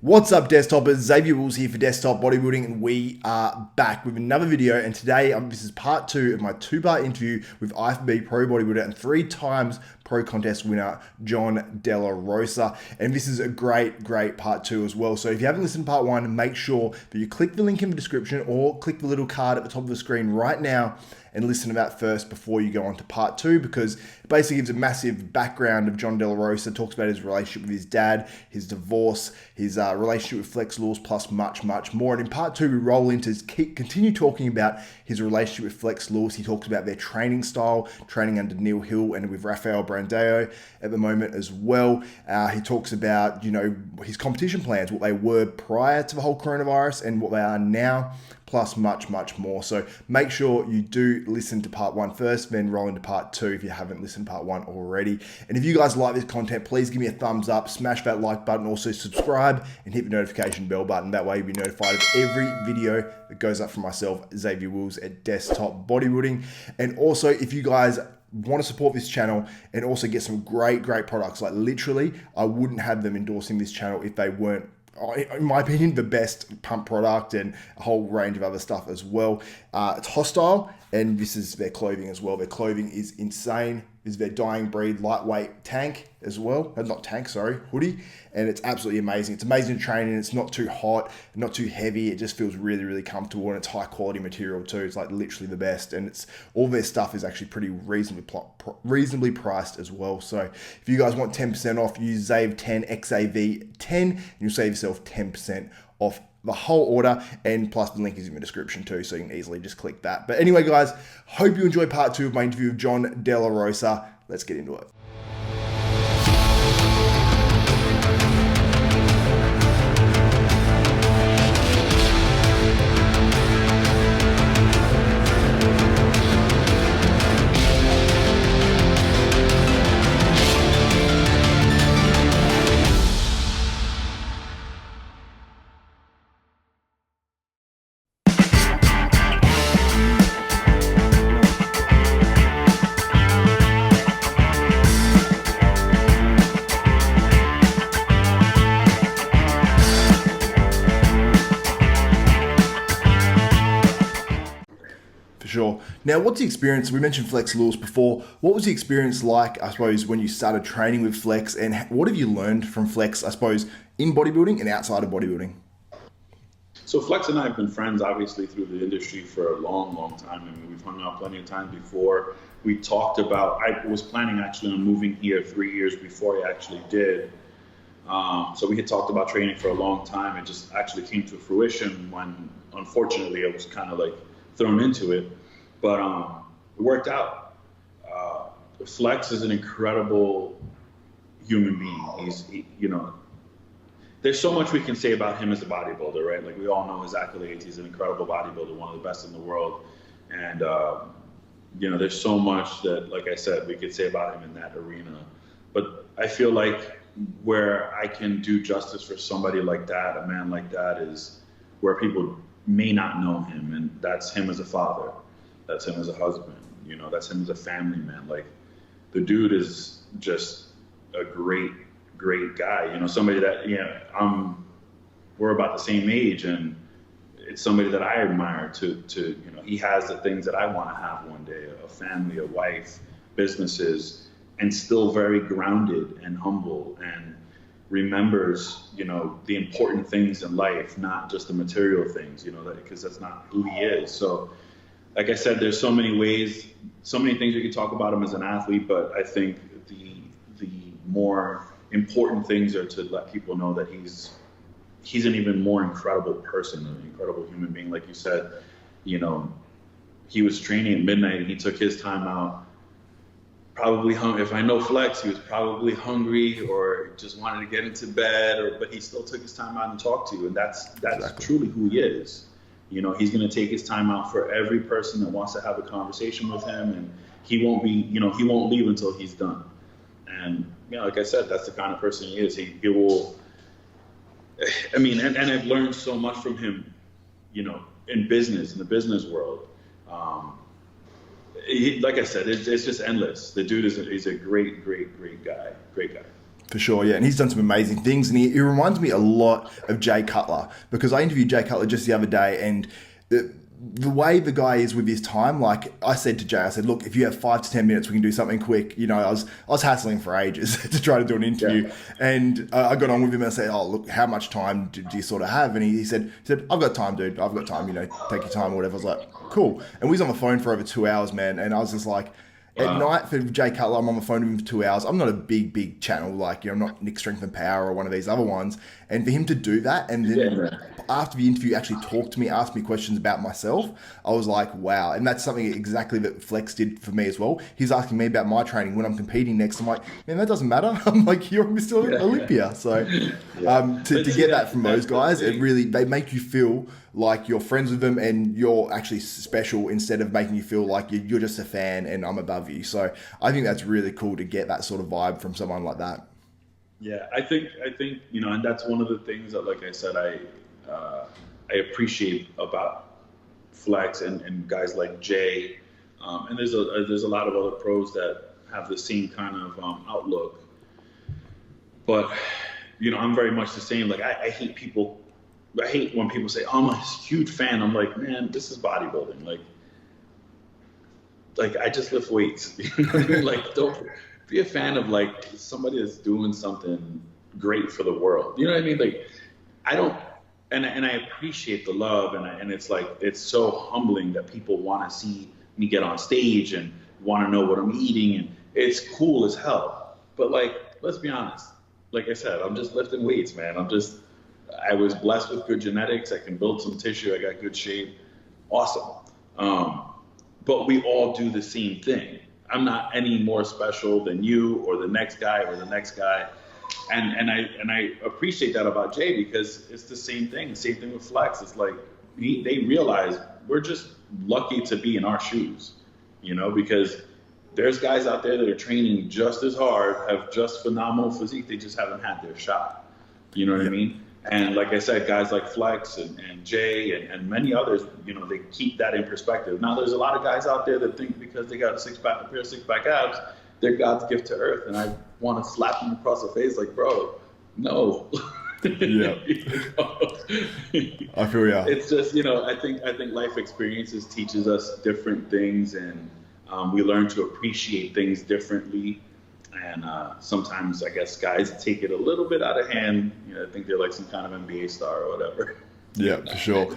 What's up, desktopers? Xavier Wills here for Desktop Bodybuilding, and we are back with another video. And today, this is part two of my two-part interview with IFBB pro bodybuilder and 3 times pro contest winner, Jon De La Rosa. And this is a great part two as well. So if you haven't listened to part one, make sure that you click the link in the description or click the little card at the top of the screen right now and listen to that first before you go on to part two, because it basically gives a massive background of Jon De La Rosa, talks about his relationship with his dad, his divorce, his relationship with Flex Laws, plus much more. And in part two, we roll into continue talking about his relationship with Flex Laws. He talks about their training style, training under Neil Hill and with Rafael Brandao at the moment as well. He talks about, his competition plans, what they were prior to the whole coronavirus and what they are now, plus much more. So make sure you do listen to part one first, then roll into part two if you haven't listened to part one already. And if you guys like this content, please give me a thumbs up, smash that like button, also subscribe and hit the notification bell button. That way you'll be notified of every video that goes up from myself, Xavier Wills at Desktop Bodybuilding. And also, if you guys want to support this channel and also get some great products, like literally, I wouldn't have them endorsing this channel if they weren't, in my opinion, the best pump product and a whole range of other stuff as well. It's Hostile, and this is their clothing as well. Their clothing is insane. This is their dying breed lightweight tank as well. Not tank, sorry, hoodie. And it's absolutely amazing. It's amazing to train in. It's not too hot, not too heavy. It just feels really comfortable, and it's high quality material too. It's like literally the best, and it's all their stuff is actually pretty reasonably priced as well. So if you guys want 10% off, use ZAVE10 XAV10 and you'll save yourself 10% off the whole order, and plus the link is in the description too, so you can easily just click that. But anyway, guys, hope you enjoyed part two of my interview with Jon De La Rosa. Let's get into it. Sure. Now, what's the experience? We mentioned Flex Laws before. What was the experience like, I suppose, when you started training with Flex, and what have you learned from Flex, I suppose, in bodybuilding and outside of bodybuilding? So Flex and I have been friends, obviously, through the industry for a long time. I mean, we've hung out plenty of times before. We talked about, I was planning actually on moving here 3 years before I actually did. So we had talked about training for a long time. It just actually came to fruition when, unfortunately, I was kind of like thrown into it. But it worked out. Flex is an incredible human being. There's so much we can say about him as a bodybuilder, right? Like, we all know his accolades. He's an incredible bodybuilder, one of the best in the world. And, there's so much that, like I said, we could say about him in that arena. But I feel like where I can do justice for somebody like that, a man like that, is where people may not know him, and that's him as a father. That's him as a husband, that's him as a family man. Like, the dude is just a great guy, somebody that, we're about the same age, and it's somebody that I admire to he has the things that I want to have one day, a family, a wife, businesses, and still very grounded and humble, and remembers, the important things in life, not just the material things, because that's not who he is. So, like I said, there's so many ways, so many things we could talk about him as an athlete, but I think the more important things are to let people know that he's an even more incredible person, an incredible human being. Like you said, he was training at midnight and he took his time out, probably hungry. If I know Flex, he was probably hungry or just wanted to get into bed, but he still took his time out and talked to you, and that's exactly truly who he is. He's going to take his time out for every person that wants to have a conversation with him, and he won't leave until he's done. And, like I said, that's the kind of person he is. He will, and I've learned so much from him, in the business world. Like I said, it's just endless. The dude is a great guy. Great guy. For sure, yeah, and he's done some amazing things, and he reminds me a lot of Jay Cutler, because I interviewed Jay Cutler just the other day, and the way the guy is with his time, like I said to Jay, I said, look, if you have 5 to 10 minutes, we can do something quick. You know, I was hassling for ages to try to do an interview, and I got on with him and I said, oh, look, how much time do you sort of have? And he said, I've got time, dude. I've got time. You know, take your time or whatever. I was like, cool. And we was on the phone for over 2 hours, man. And I was just like, at night for Jay Cutler, I'm on the phone with him for 2 hours. I'm not a big channel, like, you know, I'm not Nick Strength and Power or one of these other ones. And for him to do that, and then after the interview actually talk to me, ask me questions about myself, I was like, wow. And that's something exactly that Flex did for me as well. He's asking me about my training when I'm competing next. I'm like, man, that doesn't matter. I'm like, you're Mr. Olympia. So to get that from those guys, it really, they make you feel like you're friends with them and you're actually special, instead of making you feel like you're just a fan and I'm above you. So I think that's really cool to get that sort of vibe from someone like that. Yeah, I think you know, and that's one of the things that, like I said, I appreciate about Flex and guys like Jay, and there's a lot of other pros that have the same kind of outlook. But you know, I'm very much the same. Like I hate people. I hate when people say, "Oh, I'm a huge fan." I'm like, man, this is bodybuilding. Like I just lift weights. You know what I mean? Like, don't be a fan of like somebody that's doing something great for the world. You know what I mean? Like, I don't, and I appreciate the love, and it's like, it's so humbling that people want to see me get on stage and want to know what I'm eating, and it's cool as hell. But like, let's be honest. Like I said, I'm just lifting weights, man. I was blessed with good genetics. I can build some tissue. I got good shape. Awesome. But we all do the same thing. I'm not any more special than you or the next guy or the next guy. And I appreciate that about Jay, because it's the same thing. Same thing with Flex. It's like they realize we're just lucky to be in our shoes, you know, because there's guys out there that are training just as hard, have just phenomenal physique. They just haven't had their shot. You know what I mean? And like I said, guys like Flex and Jay and many others, you know, they keep that in perspective. Now, there's a lot of guys out there that think because they got a pair of six-pack abs, they're God's gift to earth. And I want to slap them across the face like, bro, no. Yeah. I feel ya. It's just, you know, I think life experiences teaches us different things, and we learn to appreciate things differently. And sometimes I guess guys take it a little bit out of hand. You know, I think they're like some kind of NBA star or whatever. Yeah, for sure.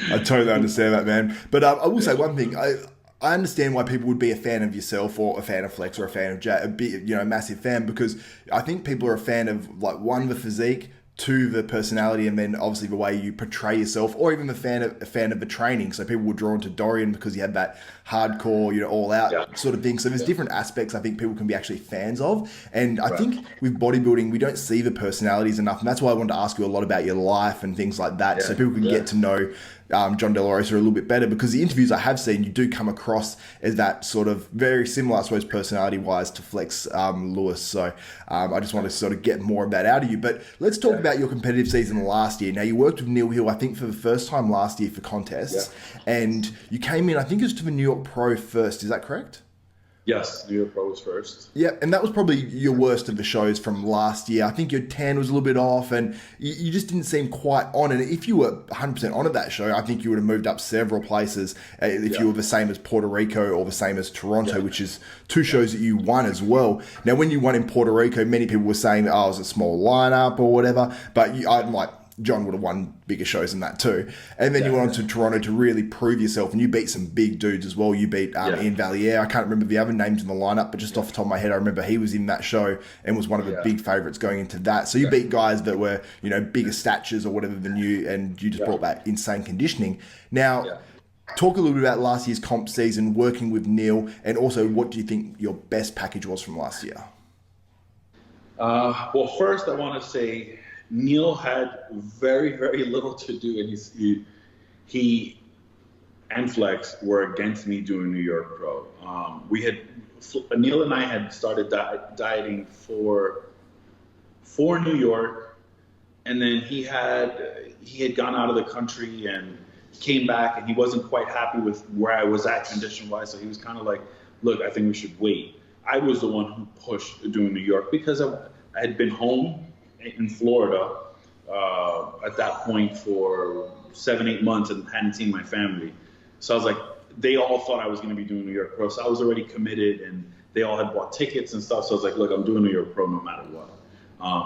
I totally understand that, man. But I will say one thing. I understand why people would be a fan of yourself or a fan of Flex or a fan of Jay, a massive fan, because I think people are a fan of, like, one, the physique, two, the personality, and then obviously the way you portray yourself, or even a fan of the training. So people were drawn to Dorian because he had that hardcore, you know, all out sort of thing. So there's different aspects I think people can be actually fans of. And I think with bodybuilding, we don't see the personalities enough. And that's why I wanted to ask you a lot about your life and things like that, so people can get to know Jon De La Rosa a little bit better, because the interviews I have seen, you do come across as that sort of very similar, I suppose, personality-wise to Flex Lewis. So I just want to sort of get more of that out of you. But let's talk about your competitive season last year. Now, you worked with Neil Hill, I think, for the first time last year for contests, and you came in, I think it was to the New York Pro first. Is that correct? Yes, New York Pro was first. Yeah, and that was probably your worst of the shows from last year. I think your tan was a little bit off, and you just didn't seem quite on it. If you were 100% on at that show, I think you would have moved up several places if you were the same as Puerto Rico or the same as Toronto, which is two shows that you won as well. Now, when you won in Puerto Rico, many people were saying, oh, it was a small lineup or whatever, but I'm like, John would have won bigger shows than that too. And then you went on to Toronto to really prove yourself, and you beat some big dudes as well. You beat Ian Valier. I can't remember the other names in the lineup, but just off the top of my head, I remember he was in that show and was one of the big favourites going into that. So you beat guys that were, you know, bigger statures or whatever than you, and you just brought that insane conditioning. Now, talk a little bit about last year's comp season, working with Neil, and also what do you think your best package was from last year? Well, first I want to say Neil had very, very little to do, and he and Flex were against me doing New York Pro. Neil and I had started dieting for New York, and then he had gone out of the country and came back, and he wasn't quite happy with where I was at condition-wise, so he was kind of like, look, I think we should wait. I was the one who pushed doing New York because I had been home in Florida at that point for 7-8 months and hadn't seen my family. So I was like, they all thought I was going to be doing New York Pro. So I was already committed, and they all had bought tickets and stuff. So I was like, look, I'm doing New York Pro no matter what.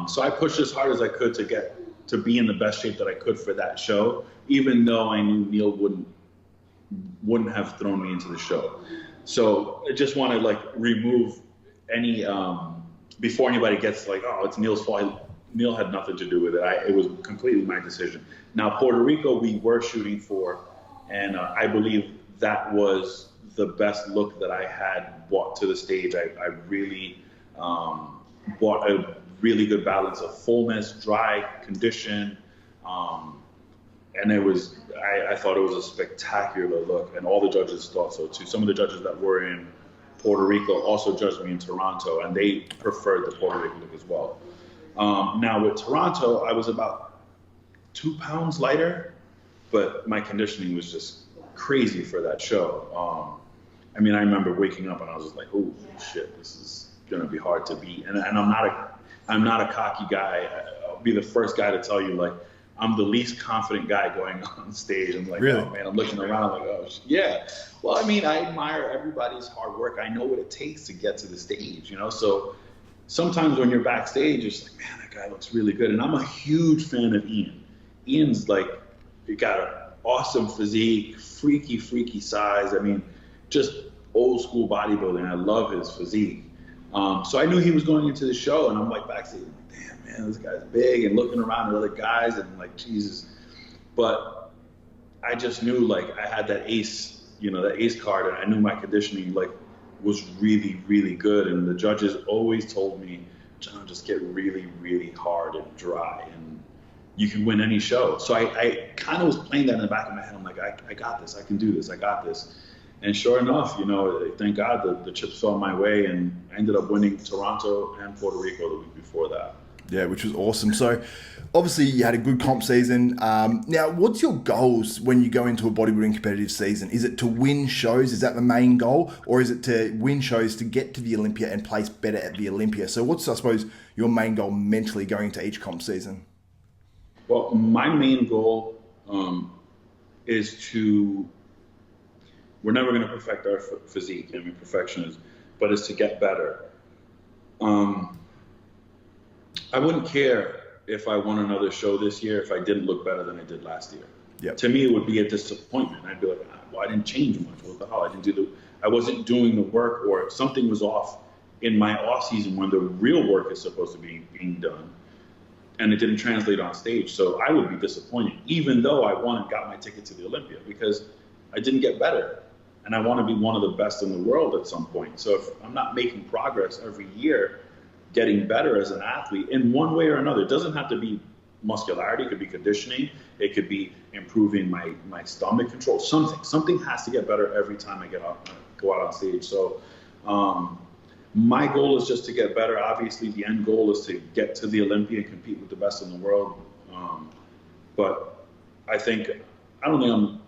So I pushed as hard as I could to be in the best shape that I could for that show, even though I knew Neil wouldn't have thrown me into the show. So I just want to like remove any, before anybody gets like, oh, it's Neil's fault. Neil had nothing to do with it. It was completely my decision. Now, Puerto Rico, we were shooting for, and I believe that was the best look that I had brought to the stage. I really brought a really good balance of fullness, dry, condition, and it was, I thought it was a spectacular look, and all the judges thought so too. Some of the judges that were in Puerto Rico also judged me in Toronto, and they preferred the Puerto Rico look as well. Now with Toronto, I was about 2 pounds lighter, but my conditioning was just crazy for that show. I mean, I remember waking up and I was just like, oh shit, this is gonna be hard to beat. And I'm not a cocky guy. I'll be the first guy to tell you, like, I'm the least confident guy going on stage. I'm like, really? Oh man, I'm looking around like, oh yeah. Well, I mean, I admire everybody's hard work. I know what it takes to get to the stage, you know? So sometimes when you're backstage, it's like, man, that guy looks really good. And I'm a huge fan of Ian. Ian's like, he got an awesome physique, freaky size. I mean, just old school bodybuilding. I love his physique. So I knew he was going into the show, and I'm like backstage, like, damn man, this guy's big, and looking around at other guys, and like, Jesus. But I just knew like I had that ace, you know, that ace card, and I knew my conditioning like was really good. And the judges always told me, John, just get really hard and dry, and you can win any show. So I kind of was playing that in the back of my head. I'm like, I got this, I can do this, I got this. And sure enough, you know, thank God the chips fell my way, and I ended up winning Toronto and Puerto Rico the week before that. Yeah, which was awesome. So obviously you had a good comp season. Now, what's your goals when you go into a bodybuilding competitive season? Is it to win shows? Is that the main goal? Or is it to win shows to get to the Olympia and place better at the Olympia? So what's, I suppose, your main goal mentally going into each comp season? Well, my main goal is to, we're never going to perfect our physique. I mean, perfection is, but it's to get better. I wouldn't care if I won another show this year if I didn't look better than I did last year. Yep. To me, it would be a disappointment. I'd be like, well, I didn't change much. What the hell? I wasn't doing the work, or something was off in my off season when the real work is supposed to be being done, and it didn't translate on stage. So I would be disappointed, even though I won and got my ticket to the Olympia, because I didn't get better. And I want to be one of the best in the world at some point. So if I'm not making progress every year, getting better as an athlete in one way or another, it doesn't have to be muscularity, it could be conditioning, it could be improving my stomach control, something has to get better every time I go out on stage. So my goal is just to get better. Obviously the end goal is to get to the Olympia and compete with the best in the world. But I don't think I'm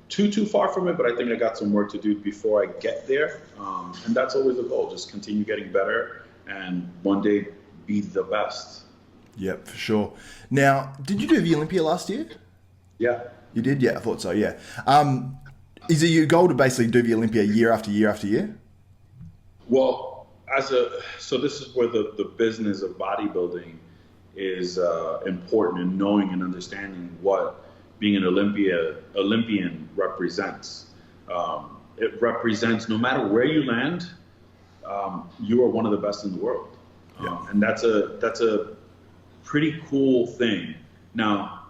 too far from it, but I think I got some work to do before I get there. And that's always the goal, just continue getting better and one day be the best. Yep, for sure. Now, did you do the Olympia last year? Yeah. You did? Yeah, I thought so, yeah. Is it your goal to basically do the Olympia year after year after year? Well, so this is where the business of bodybuilding is important, in knowing and understanding what being an Olympian represents. It represents, no matter where you land, you are one of the best in the world. Yeah. And that's a pretty cool thing. Now,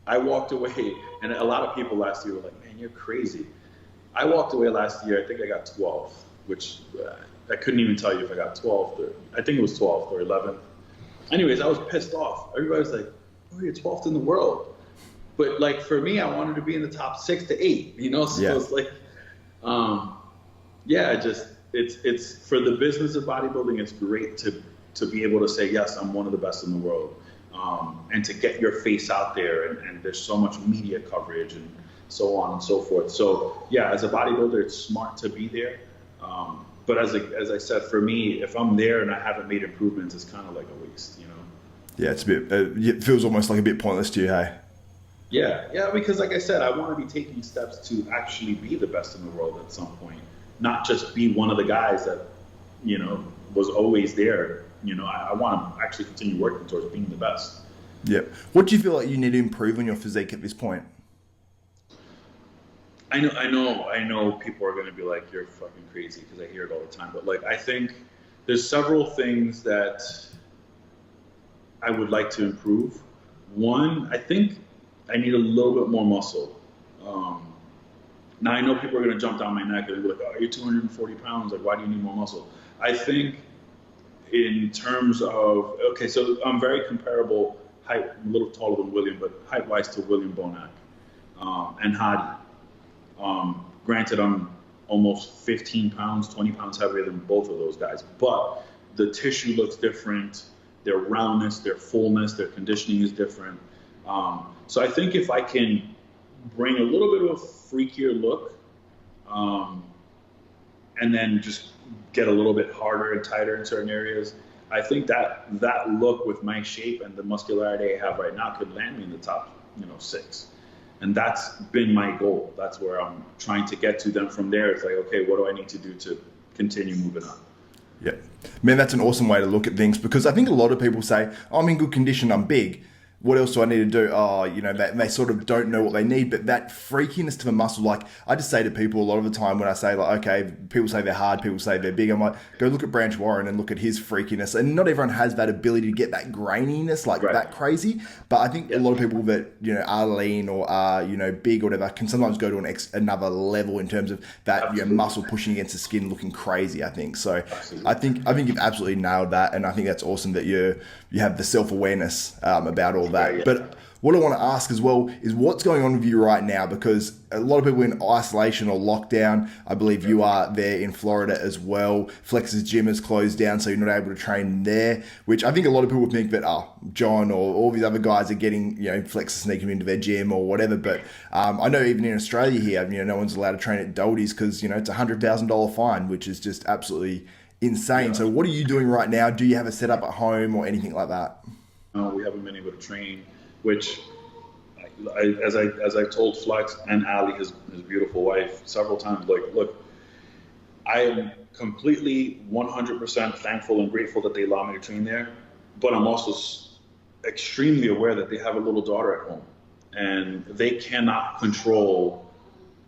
I walked away, and a lot of people last year were like, man, you're crazy. I walked away last year, I think I got 12th, which I couldn't even tell you if I got 12th, I think it was 12th or 11th. Anyways, I was pissed off. Everybody was like, oh, you're 12th in the world. But like for me, I wanted to be in the top 6 to 8, you know? So it's like, it's for the business of bodybuilding, it's great to be able to say, yes, I'm one of the best in the world. And to get your face out there, and there's so much media coverage and so on and so forth. So yeah, as a bodybuilder, it's smart to be there. But as I said, for me, if I'm there and I haven't made improvements, it's kind of like a waste, you know? Yeah, it's a bit. It feels almost like a bit pointless to you, hey? Yeah, because like I said, I want to be taking steps to actually be the best in the world at some point, not just be one of the guys that, you know, was always there. You know, I want to actually continue working towards being the best. Yeah. What do you feel like you need to improve on your physique at this point? I know people are going to be like, you're fucking crazy, because I hear it all the time. But like, I think there's several things that I would like to improve. One, I think I need a little bit more muscle. Now I know people are going to jump down my neck and be like, oh, you're 240 pounds. Like, why do you need more muscle? I think in terms of, okay, so I'm very comparable height, I'm a little taller than William, but height-wise to William Bonac and Hadi. Granted, I'm almost 15 pounds, 20 pounds heavier than both of those guys, but the tissue looks different, their roundness, their fullness, their conditioning is different. So I think if I can bring a little bit of a freakier look, and then just get a little bit harder and tighter in certain areas, I think that look with my shape and the muscularity I have right now could land me in the top, 6. And that's been my goal. That's where I'm trying to get to. Then from there, it's like, okay, what do I need to do to continue moving up? Yeah. Man, that's an awesome way to look at things, because I think a lot of people say, oh, I'm in good condition, I'm big. What else do I need to do? Oh, they sort of don't know what they need, but that freakiness to the muscle, like I just say to people a lot of the time when I say like, okay, people say they're hard, people say they're big. I'm like, go look at Branch Warren and look at his freakiness. And not everyone has that ability to get that graininess, like that crazy. But I think a lot of people that, are lean or are, big or whatever can sometimes go to another level in terms of that muscle pushing against the skin looking crazy, I think. So I think you've absolutely nailed that. And I think that's awesome that you have the self-awareness about all that. Yeah. But what I want to ask as well is what's going on with you right now, because a lot of people in isolation or lockdown. I believe you are there in Florida as well. Flex's gym is closed down, so you're not able to train there, which I think a lot of people think that, John or all these other guys are getting, Flex is sneaking into their gym or whatever. But I know even in Australia here, no one's allowed to train at Doherty's because, it's a $100,000 fine, which is just absolutely insane. Yeah. So what are you doing right now? Do you have a setup at home or anything like that? No, we haven't been able to train, which, as I told Flex and Ali, his beautiful wife, several times, like, look, I am completely 100% thankful and grateful that they allow me to train there, but I'm also extremely aware that they have a little daughter at home, and they cannot control,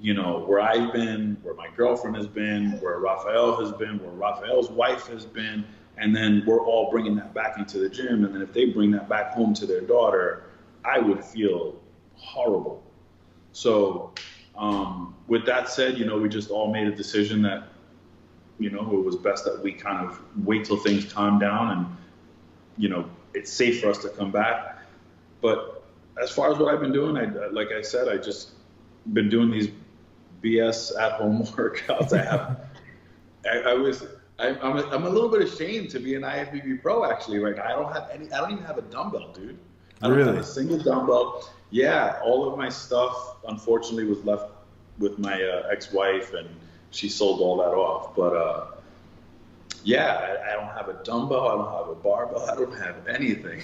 where I've been, where my girlfriend has been, where Rafael has been, where Rafael's wife has been. And then we're all bringing that back into the gym. And then if they bring that back home to their daughter, I would feel horrible. So with that said, we just all made a decision that, it was best that we kind of wait till things calm down and, it's safe for us to come back. But as far as what I've been doing, like I said, I just been doing these BS at-home workouts. I'm a little bit ashamed to be an IFBB pro actually right now. I don't even have a dumbbell, dude. I don't have a single dumbbell. Yeah, all of my stuff unfortunately was left with my ex-wife, and she sold all that off. But I don't have a dumbbell, I don't have a barbell, I don't have anything.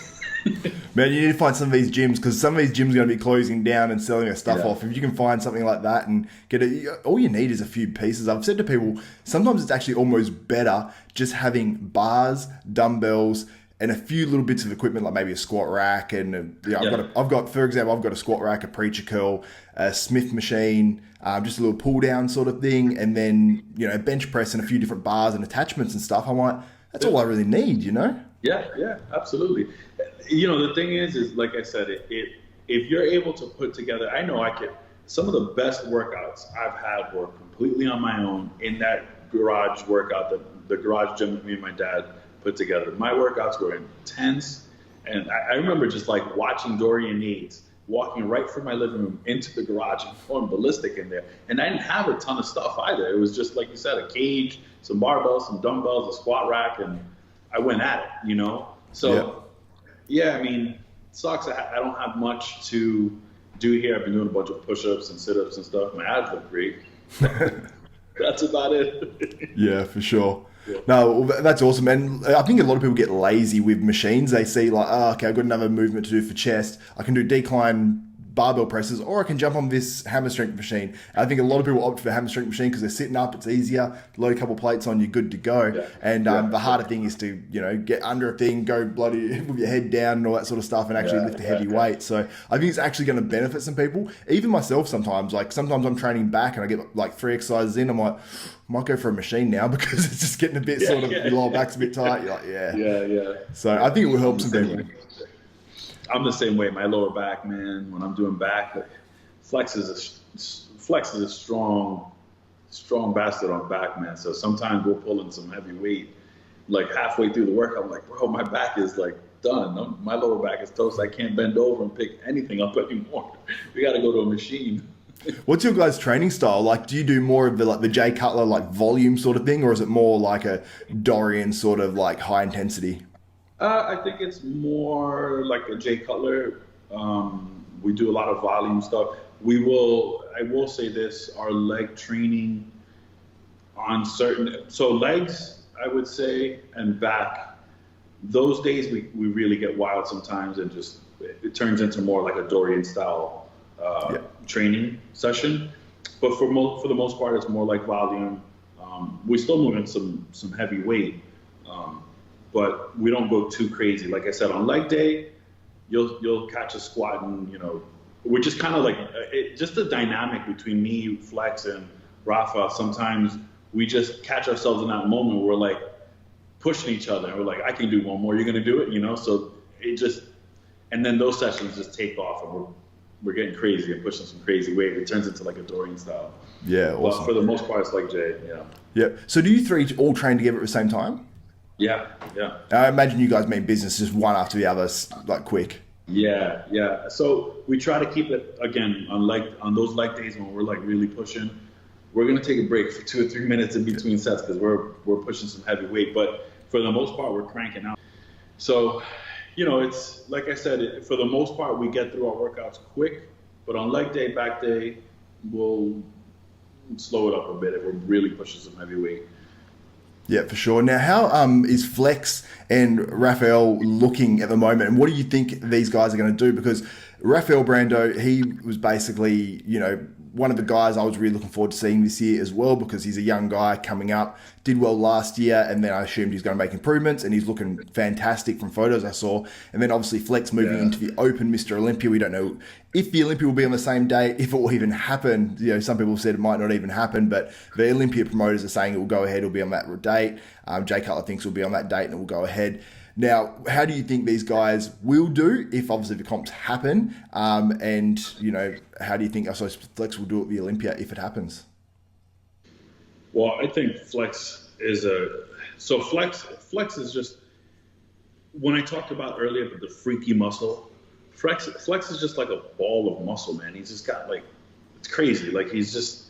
Man, you need to find some of these gyms, because some of these gyms are going to be closing down and selling their stuff off. If you can find something like that and get it, all you need is a few pieces. I've said to people, sometimes it's actually almost better just having bars, dumbbells, and a few little bits of equipment, like maybe a squat rack. And I've got, for example, I've got a squat rack, a preacher curl, a Smith machine, just a little pull down sort of thing, and then a bench press and a few different bars and attachments and stuff. I'm like, that's all I really need, Yeah, absolutely. The thing is like I said, if you're able to put together, I know I could. Some of the best workouts I've had were completely on my own in that garage workout, the garage gym that me and my dad put together. My workouts were intense, and I remember just like watching Dorian Yates walking right from my living room into the garage and going ballistic in there. And I didn't have a ton of stuff either. It was just, like you said, a cage, some barbells, some dumbbells, a squat rack, and I went at it, So, it sucks. I don't have much to do here. I've been doing a bunch of push-ups and sit-ups and stuff. My abs look great. That's about it. Yeah, for sure. Yeah. No, well, that's awesome. And I think a lot of people get lazy with machines. They see like, oh, okay, I've got another movement to do for chest. I can do decline barbell presses, or I can jump on this hammer strength machine. And I think a lot of people opt for hammer strength machine because they're sitting up, it's easier, load a couple plates on, you're good to go. Yeah. And the harder thing is to, get under a thing, go bloody with your head down and all that sort of stuff and actually lift a heavy weight. So I think it's actually going to benefit some people. Even myself sometimes, like sometimes I'm training back and I get like 3 exercises in, I'm like, I might go for a machine now because it's just getting a bit your lower back's a bit tight. You're like, Yeah. So I think it will help some people. I'm the same way. My lower back, man. When I'm doing back, flex is a strong bastard on back, man. So sometimes we're pulling some heavy weight. Like halfway through the work, I'm like, bro, my back is like done. My lower back is toast. I can't bend over and pick anything up anymore. We got to go to a machine. What's your guys' training style? Like, do you do more of the Jay Cutler like volume sort of thing, or is it more like a Dorian sort of like high intensity? I think it's more like a Jay Cutler. We do a lot of volume stuff. I will say this, our leg training on so legs, I would say, and back, those days we really get wild sometimes and just, it turns into more like a Dorian style training session. But for the most part, it's more like volume. We're still moving some heavy weight. But we don't go too crazy. Like I said, on leg day, you'll catch a squat and, which is kind of like just the dynamic between me, Flex, and Rafa. Sometimes we just catch ourselves in that moment where we're like pushing each other. And we're like, I can do one more. You're going to do it, So it just, and then those sessions just take off and we're getting crazy and pushing some crazy weight. It turns into like a Dorian style. Yeah, awesome. But for the most part, it's like Jay, Yeah. So do you three all train together at the same time? Yeah. I imagine you guys mean business just one after the other, like quick. Yeah. So we try to keep it, again, on those leg days when we're like really pushing, we're going to take a break for 2 or 3 minutes in between sets because we're pushing some heavy weight. But for the most part, we're cranking out. So, it's like I said, for the most part, we get through our workouts quick. But on leg day, back day, we'll slow it up a bit if we're really pushing some heavy weight. Yeah, for sure. Now, how is Flex and Rafael looking at the moment, and what do you think these guys are going to do? Because Rafael Brando, he was basically, one of the guys I was really looking forward to seeing this year as well, because he's a young guy coming up, did well last year, and then I assumed he's going to make improvements, and he's looking fantastic from photos I saw. And then obviously Flex moving into the Open Mr. Olympia. We don't know if the Olympia will be on the same day, if it will even happen. Some people have said it might not even happen, but the Olympia promoters are saying it will go ahead, it'll be on that date. Jay Cutler thinks it will be on that date and it will go ahead. Now, how do you think these guys will do if obviously the comps happen? And, how do you think, I suppose, Flex will do at the Olympia if it happens? Well, I think Flex is Flex is just, when I talked about earlier about the freaky muscle, Flex is just like a ball of muscle, man. He's just got it's crazy. Like he's just,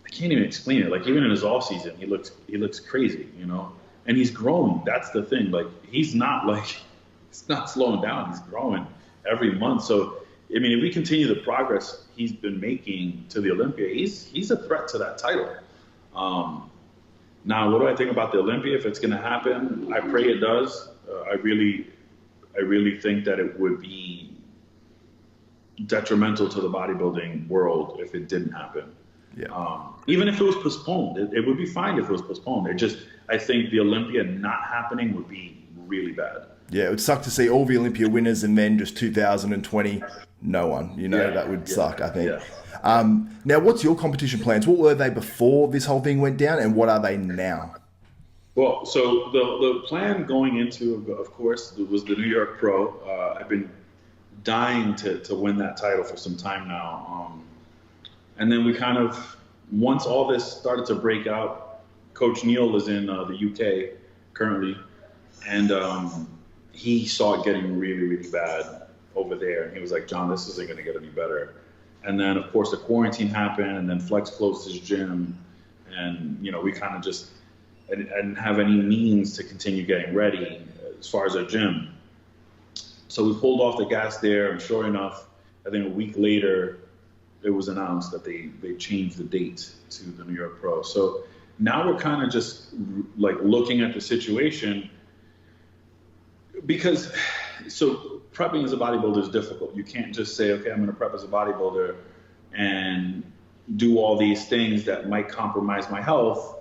I can't even explain it. Like even in his off season, he looks crazy, and he's growing. That's the thing. Like he's not slowing down. He's growing every month. So, I mean, if we continue the progress he's been making to the Olympia, he's a threat to that title. Now, what do I think about the Olympia? If it's going to happen, I pray it does. I really think that it would be detrimental to the bodybuilding world if it didn't happen. Yeah. Even if it was postponed, it would be fine if it was postponed. I think the Olympia not happening would be really bad. Yeah, it would suck to see all the Olympia winners and then just 2020, no one. That would suck, I think. Yeah. Now, what's your competition plans? What were they before this whole thing went down, and what are they now? Well, so the plan going into, of course, was the New York Pro. I've been dying to win that title for some time now. And then we kind of, once all this started to break out, Coach Neil is in the UK currently, and he saw it getting really, really bad over there. And he was like, John, this isn't going to get any better. And then, of course, the quarantine happened, and then Flex closed his gym. And, we kind of just didn't have any means to continue getting ready as far as our gym. So we pulled off the gas there, and sure enough, I think a week later, it was announced that they changed the date to the New York Pro. So now we're kind of just like looking at the situation, because so prepping as a bodybuilder is difficult. You can't just say, okay, I'm going to prep as a bodybuilder and do all these things that might compromise my health,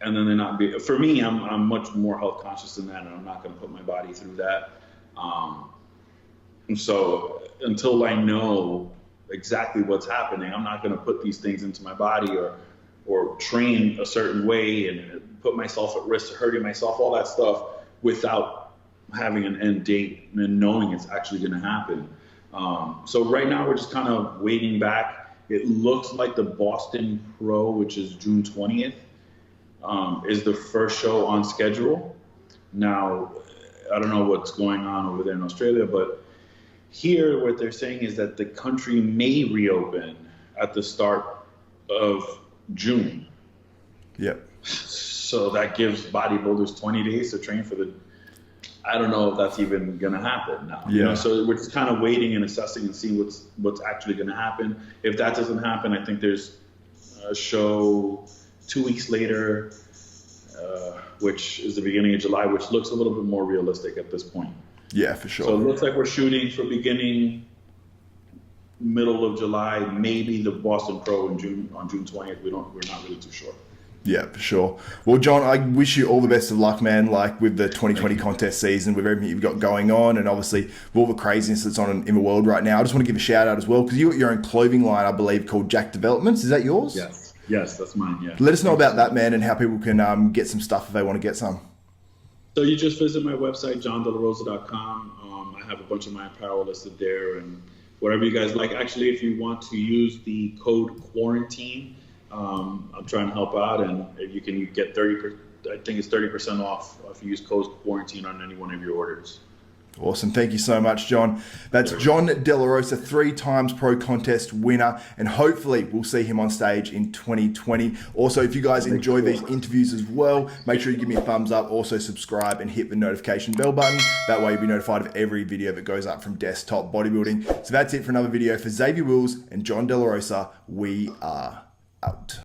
and then they're not be. For me, I'm much more health conscious than that, and I'm not going to put my body through that. And so until I know exactly what's happening, I'm not going to put these things into my body or train a certain way and put myself at risk of hurting myself, all that stuff, without having an end date and knowing it's actually going to happen. So right now we're just kind of waiting back. It looks like the Boston Pro, which is June 20th, is the first show on schedule. Now, I don't know what's going on over there in Australia, but here what they're saying is that the country may reopen at the start of June. Yep. So that gives bodybuilders 20 days to train for the, I don't know if that's even going to happen now. Yeah. You know, so we're just kind of waiting and assessing and seeing what's actually going to happen. If that doesn't happen, I think there's a show 2 weeks later, which is the beginning of July, which looks a little bit more realistic at this point. Yeah, for sure. So it looks like we're shooting for beginning, middle of July, maybe the Boston Pro on June 20th. We're not really too sure. Yeah, for sure. Well, John, I wish you all the best of luck, man, like with the 2020 contest season, with everything you've got going on, and obviously with all the craziness that's on in the world right now. I just want to give a shout out as well, because you got your own clothing line, I believe, called Jack Developments. Is that yours? Yes, that's mine, yeah. Let us know about that, man, and how people can get some stuff if they want to get some. So you just visit my website, jondelarosa.com. I have a bunch of my apparel listed there, and whatever you guys like. Actually, if you want to use the code quarantine, I'm trying to help out, and you can get 30%. I think it's 30% off if you use code quarantine on any one of your orders. Awesome. Thank you so much, John. That's Jon De La Rosa, 3 times pro contest winner, and hopefully we'll see him on stage in 2020. Also, if you guys enjoy these interviews as well, make sure you give me a thumbs up. Also, subscribe and hit the notification bell button. That way you'll be notified of every video that goes up from Desktop Bodybuilding. So that's it for another video. For Xavier Wills and Jon De La Rosa, we are out.